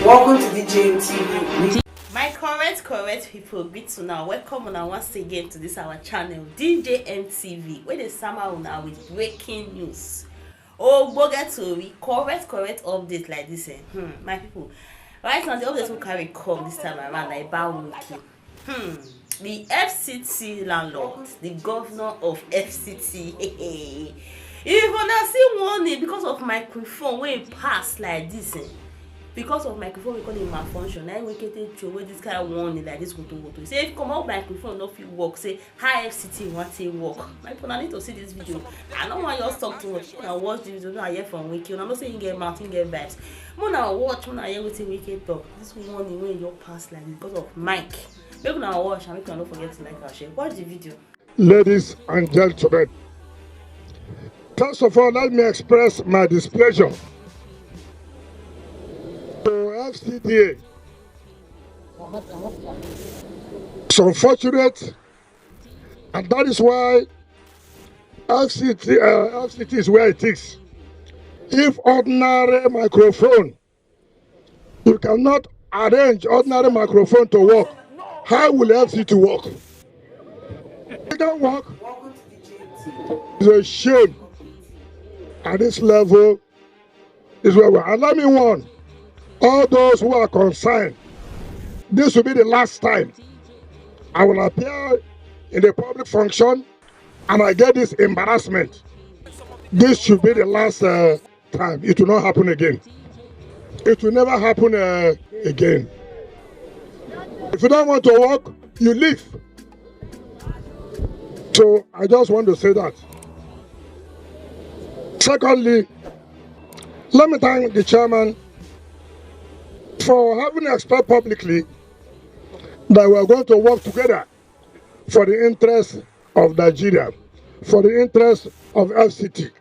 Welcome to DJ TV. My correct people, greet you now. Welcome on once again to this our channel DJ MTV, where the summer now with breaking news. Oh, go get to we correct update like this. My people, right now the updates will carry come this time around like Wike. The FCT landlord, the governor of FCT. If una see warning because of microphone wey pass like this. Because of microphone we call it malfunction. Now we can throw away this kind of warning like this. Say if come out microphone no fit work, say how FCT want to work. My people, I need to see this video. I don't want you to talk too much. Now watch the video. Now I hear from Wike. I'm not saying you get mouth, you get vibes. Now watch. Now hear what Wike talk. This warning when you pass like this because of mic. Make now watch and make you don't forget to like and share. Watch the video. Ladies and gentlemen, first of all, let me express my displeasure to FCTA. It's unfortunate, and that is why FCT is where it is. If ordinary microphone, you cannot arrange ordinary microphone to work, how will FCT work? It can work. It's a shame. At this level, is where we are. And let me warn all those who are concerned, this will be the last time I will appear in the public function and I get this embarrassment. This should be the last time. It will not happen again. It will never happen again. If you don't want to work, you leave. So I just want to say that. Secondly, let me thank the chairman for having expressed publicly that we are going to work together for the interest of Nigeria, for the interest of FCT.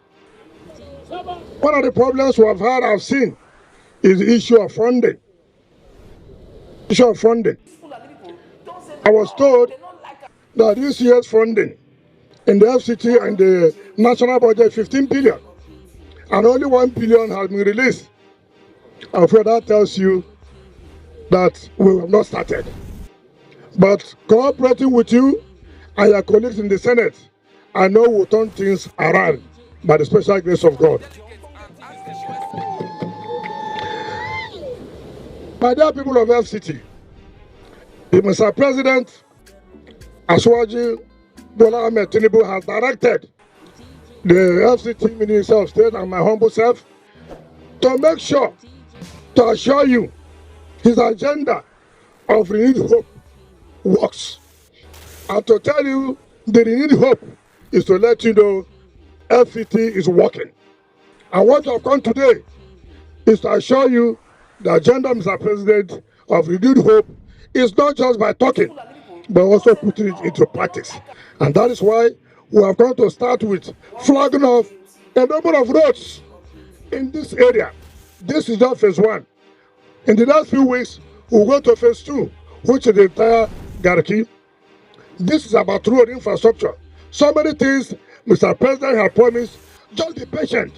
One of the problems we have had, I've seen, is the issue of funding. I was told that this year's funding in the FCT and the national budget 15 billion, and only 1 billion has been released. I'm afraid that tells you that we have not started. But cooperating with you and your colleagues in the Senate, I know we'll turn things around by the special grace of God. My dear people of FCT, Mr. President Asiwaju Bola Ahmed Tinubu has directed the FCT Minister of State and my humble self to make sure, to assure you, his agenda of renewed hope works. And to tell you the renewed hope is to let you know FCT is working. And what you have come today is to assure you the agenda, Mr. President, of renewed hope is not just by talking, but also putting it into practice. And that is why we are going to start with flagging off a number of roads in this area. This is just phase 1. In the next few weeks, we'll go to phase 2, which is the entire Garki. This is about road infrastructure. So many things Mr. President has promised. Just be patient.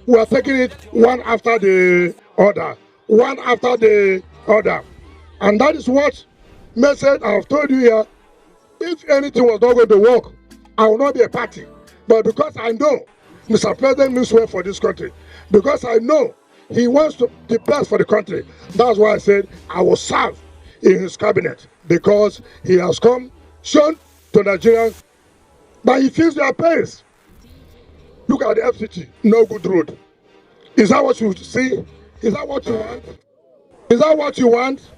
We are taking it one after the other. One after the other. And that is what message I have told you here. If anything was not going to work, I will not be a party. But because I know Mr. President means well for this country, because I know he wants the best for the country, that's why I said I will serve in his cabinet, because he has shown to Nigerians that he feels their pains. Look at the FCT, no good road. Is that what you see? Is that what you want? Is that what you want?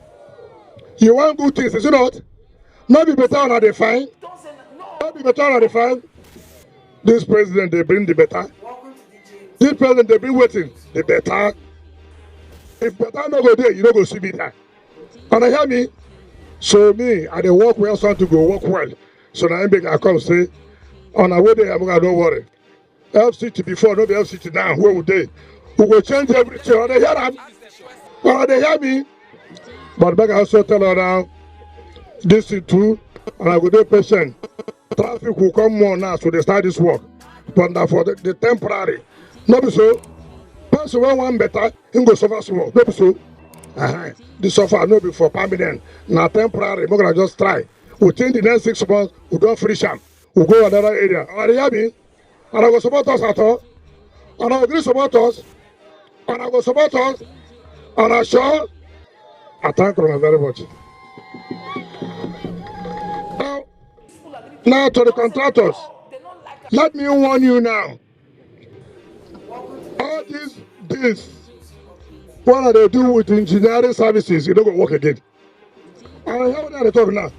You want good things, is it not? Not be better than the fine. Not be better than the fine. This president, they bring the better. This president, they bring waiting, the better. If better no go there, you don't go see better. And I hear me. So me, I dey work well, so to go work well. So now I come say, on our way there, I'm gonna don't worry. FCT before, not the FCT now. Where would they? We will change everything. Or they hear them? Or they hear me? But back I also tell her now, this is true, and I go do patient. Traffic will come more now, so they start this work. But now for the temporary. Not so. Person when one better, he go suffer small. Not so. This offer no be for permanent, na temporary. We're gonna just try. Within the next 6 months, we don't finish them. We'll go another area. And I go support us at all. And I agree support us. And I go support us. And I sure. I thank you very much. Now to the contractors. Let me warn you now. All this, what they do with engineering services, you don't go work again. And I hear what they talk now.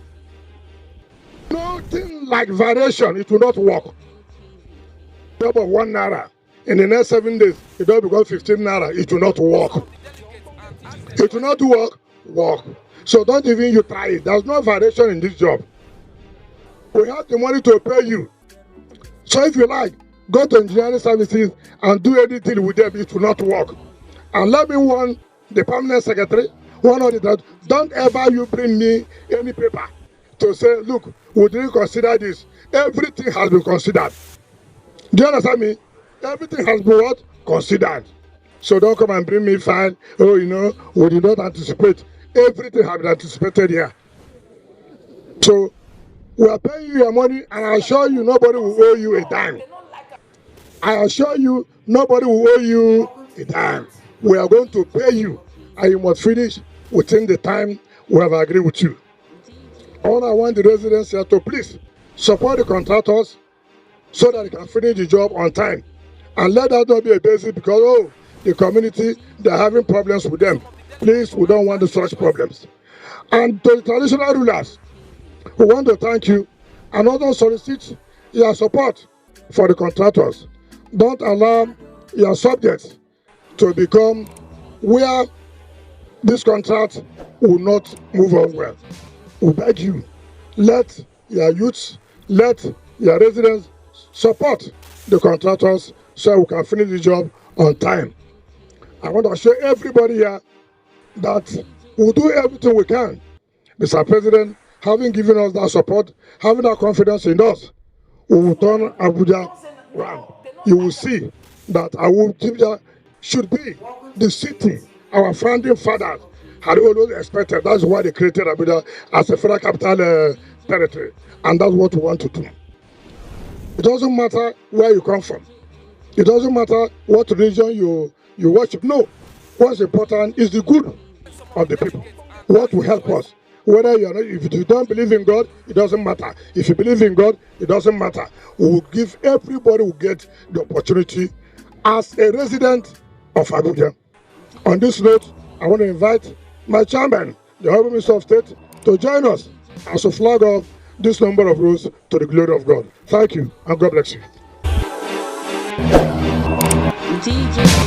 Nothing like variation, it will not work. Job of 1 naira. In the next 7 days, it will become 15 naira. It will not work. It will not work. So don't even you try it. There's no variation in this job. We have the money to pay you. So if you like, go to engineering services and do anything with them, it will not work. And let me warn the permanent secretary, one of the don't ever you bring me any paper to say, look, we didn't consider this. Everything has been considered. Do you understand me? Everything has been what? Considered. So don't come and bring me file. Oh, you know, we did not anticipate. Everything has been anticipated here. So we are paying you your money, and I assure you nobody will owe you a dime. I assure you nobody will owe you a dime. We are going to pay you, and you must finish within the time we have agreed with you. All I want the residents here to please support the contractors so that they can finish the job on time. And let that not be a basis because, oh, the community, they're having problems with them. Please, we don't want such problems. And to the traditional rulers, we want to thank you and also solicit your support for the contractors. Don't allow your subjects to become where this contract will not move on well. We beg you, let your youths, let your residents support the contractors so we can finish the job on time. I want to assure everybody here that we'll do everything we can. Mr. President, having given us that support, having that confidence in us, we will turn Abuja around. You will see that Abuja should be the city our founding fathers had always expected. That's why they created Abuja as a federal capital territory. And that's what we want to do. It doesn't matter where you come from. It doesn't matter what religion you worship. No. What's important is the good of the people. What will help us. Whether you are not, if you don't believe in God, it doesn't matter. If you believe in God, it doesn't matter. We will give everybody will get the opportunity as a resident of Abuja. On this note, I want to invite my chairman, the Honorable Minister of State, to join us as a flag of this number of rows to the glory of God. Thank you, and God bless you. DJ